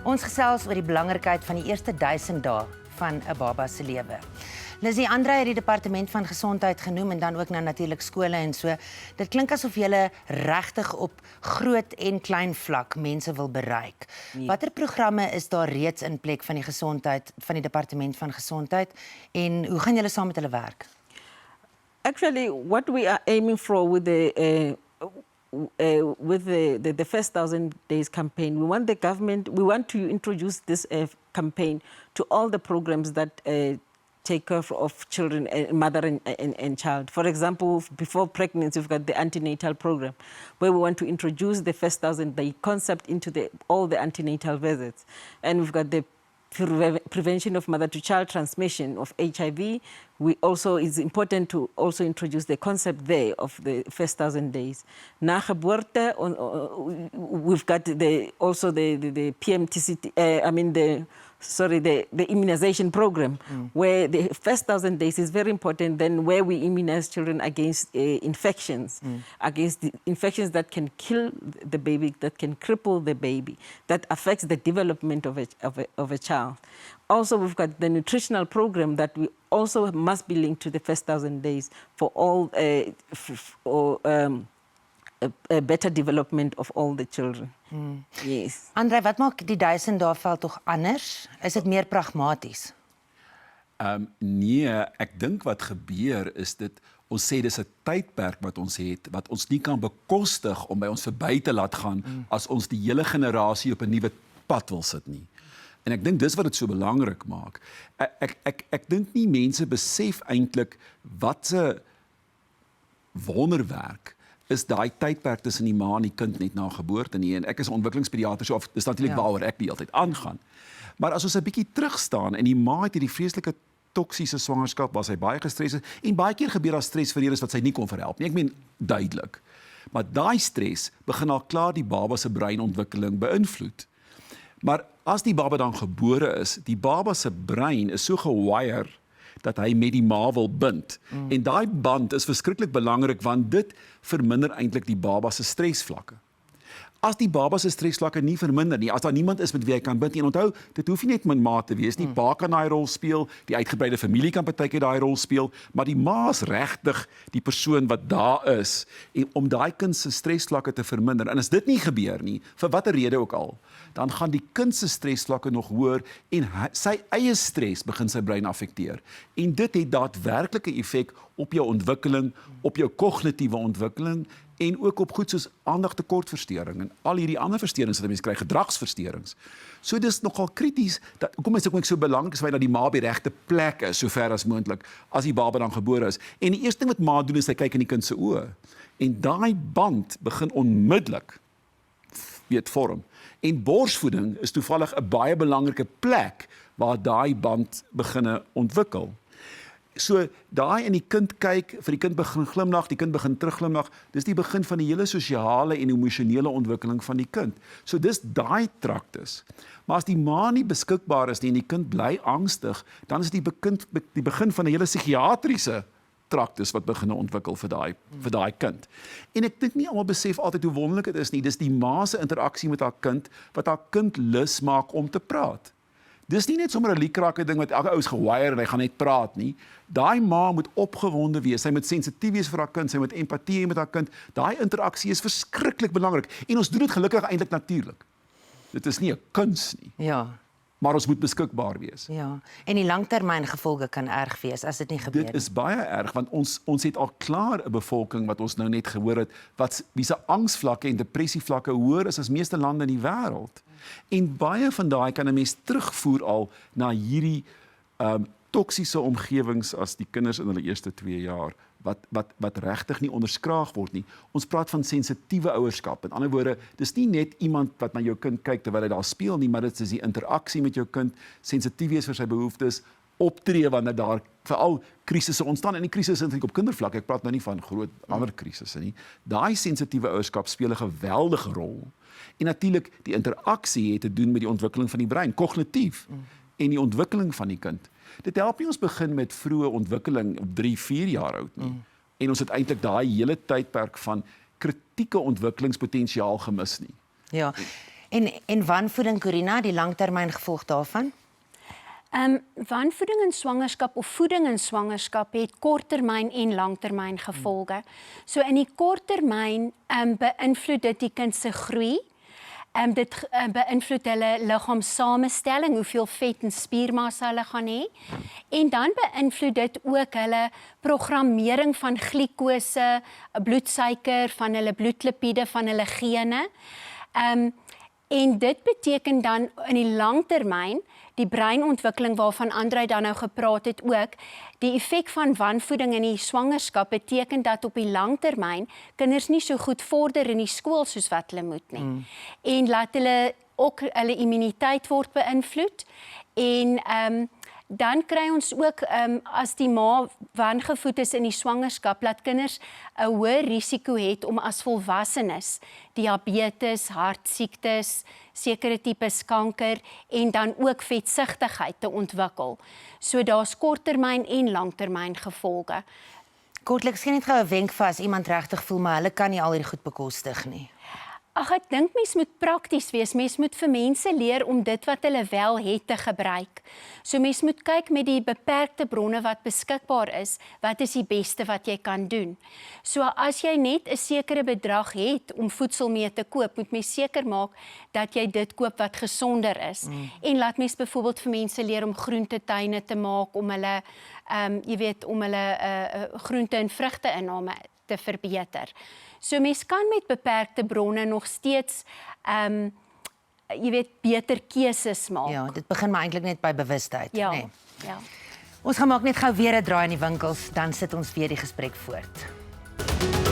Ons gesels oor die belangrikheid van die eerste 1000 dae van 'n baba se lewe. Lizzie Andre het die departement van gesondheid genoem en dan ook nou natuurlik skole en so. Dit klink asof julle regtig op groot en klein vlak mense wil bereik. Nee. Watter programme is daar reeds in plek van die gesondheid van die departement van gesondheid en hoe gaan julle saam met hulle werk? Actually, what we are aiming for with the first 1,000 days campaign, we want to introduce this campaign to all the programs that take care of children, mother and child. For example, before pregnancy, we've got the antenatal program, where we want to introduce the first 1,000-day concept into all the antenatal visits. And we've got the prevention of mother-to-child transmission of HIV. It's important to also introduce the concept there of the first 1,000 days. Na geboorte, we've got the PMTCT, the immunization program, where the first 1,000 days is very important, then where we immunize children against infections, against the infections that can kill the baby, that can cripple the baby, that affects the development of a child. Also, we've got the nutritional program that we also must be linked to the first 1,000 days for all a better development of all the children. Yes. Andre, wat maak die 1000 dae veld tog anders? Is dit meer pragmaties? Nee, ek dink wat gebeur is dit, ons sê dis 'n tydperk wat ons het, wat ons nie kan bekostig om by ons verby te laat gaan as ons die hele generasie op 'n nuwe pad wil sit nie. En ek dink dis wat dit so belangrik maak. Ek dink nie mense besef eintlik wat 'n wonderwerk is daai tydperk tussen die ma en die kind net na geboorte nie. En ek is 'n ontwikkelingspediater, so dis natuurlik waaroor ek die hele tyd aangaan. Maar as ons 'n bietjie terug staan en die ma het hierdie vreeslike toksiese swangerskap waar sy baie gestres is en baie keer gebeur daar stresverlede wat sy nie kon verhelp nie. Ek meen duidelik. Maar daai stres begin al klaar die baba se breinontwikkeling beïnvloed. Maar as die baba dan gebore is, die baba se brein is so gewire dat hy met die ma wil bind. En daai band is verskriklik belangrik want dit verminder eintlik die baba se stresvlakke. As die baba se stresvlakke nie verminder nie, as daar niemand is met wie hy kan bind nie, en onthou, dit hoef nie net met ma te wees nie, pa kan daai rol speel, die uitgebreide familie kan partykeer daai rol speel, maar die ma is regtig die persoon wat daar is en om daai kind se stresvlakke te verminder. En as dit nie gebeur nie, vir watter rede ook al, dan gaan die kind se stresvlakke nog hoër en sy eie stres begin sy brein affekteer. En dit het daadwerklike effek op jou ontwikkeling, op jou kognitiewe ontwikkeling en ook op goed soos aandagtekortversteuring en al hierdie ander versteurings wat mense kry, gedragsversteurings. So dis nogal krities dat hoekom is dit ook so belangrik is dat die ma op die regte plek is sover as moontlik as die baba dan gebore is. En die eerste ding wat ma doen is sy kyk in die kind se oë. En daai band begin onmiddellik vorm. En borsvoeding is toevallig 'n baie belangrike plek waar daai band begine ontwikkel. So daai in die kind kyk, vir die kind begin glimlag, die kind begin terugglimlag, dis die begin van die hele sosiale en emosionele ontwikkeling van die kind. So dis daai traktus. Maar as die ma nie beskikbaar is nie en die kind bly angstig, dan is die begin van 'n hele psigiatriese traktus wat begin ontwikkel vir daai kind. En ek dink nie almal besef altyd hoe wonderlik dit is nie. Dis die ma se interaksie met haar kind wat haar kind lus maak om te praat. Dis nie net sommer 'n liekrake ding wat elke ou is gewire en hy gaan net praat nie. Daai ma moet opgewonde wees, sy moet sensitief wees vir haar kind, sy moet empatie hê met haar kind. Daai interaksie is verskriklik belangrik en ons doen dit gelukkig eintlik natuurlik. Dit is nie 'n kuns nie. Ja. Maar ons moet beskikbaar wees. Ja, en die langtermyngevolge kan erg wees as dit nie gebeur nie. Dit is baie erg want ons het al klaar 'n bevolking wat ons nou net gehoor het wie se angsvlakke en depressievlakke hoër is as meeste lande in die wêreld. En baie van daai kan 'n mens terugvoer al na hierdie toksiese omgewings as die kinders in hulle eerste 2 jaar wat regtig nie onderskraag word nie. Ons praat van sensitiewe ouerskap. Met ander woorde, dis nie net iemand wat na jou kind kyk terwyl hy daar speel nie, maar dit is die interaksie met jou kind, sensitief wees vir sy behoeftes, optree wanneer daar veral krisisse ontstaan en die krisisse eintlik op kindervlak. Ek praat nou nie van groot ander krisisse nie. Daai sensitiewe ouerskap speel 'n geweldige rol. En natuurlik die interaksie het te doen met die ontwikkeling van die brein, kognitief en die ontwikkeling van die kind. Dit help nie ons begin met vroeë ontwikkeling op 3-4 jaar oud nie. En ons het eintlik daai hele tydperk van kritieke ontwikkelingspotensiaal gemis nie. Ja. En wanvoeding, Corina, die langtermyngevolg daarvan? Wanvoeding in swangerskap of voeding in swangerskap het korttermyn en langtermyn gevolge. So in die korttermyn beïnvloed dit die kind se groei. Dit beïnvloed hulle liggaamssamestelling, hoeveel vet en spiermassa hulle gaan hê. En dan beïnvloed dit ook hulle programmering van glikose, bloedsuiker, van hulle bloedlipiede, van hulle gene. En dit beteken dan in die langtermyn, die breinontwikkeling waarvan Andrei dan nou gepraat het ook, die effek van wanvoeding in die swangerskap beteken dat op die langtermyn kinders nie so goed vorder in die skool soos wat hulle moet nie. En laat hulle ook hulle immuniteit word beïnvloed en dan kry ons ook, as die ma wangevoed is in die swangerskap, laat kinders 'n hoër risiko het om as volwassenes diabetes, hartsiektes, sekere tipes kanker en dan ook vetsigtigheid te ontwikkel. So daar's korttermyn en langtermyn gevolge. Kortliks gee net gou 'n wenk vir as iemand regtig voel maar hulle kan nie al hierdie goed bekostig nie. Ag, ek dink mens moet prakties wees. Mens moet vir mense leer om dit wat hulle wel het te gebruik. So mens moet kyk met die beperkte bronne wat beskikbaar is, wat is die beste wat jy kan doen. So as jy net 'n sekere bedrag het om voedsel mee te koop, moet mens seker maak dat jy dit koop wat gesonder is. En laat mens byvoorbeeld vir mense leer om groentetuine te maak, om hulle om hulle groente en vrugte inname te verbeter. So mens kan met beperkte bronne nog steeds beter keuses maak. Ja, dit begin maar eintlik net by bewustheid, Ja, nê. ja. Ons gaan maak net gou weer 'n draai in die winkels, dan sit ons weer die gesprek voort.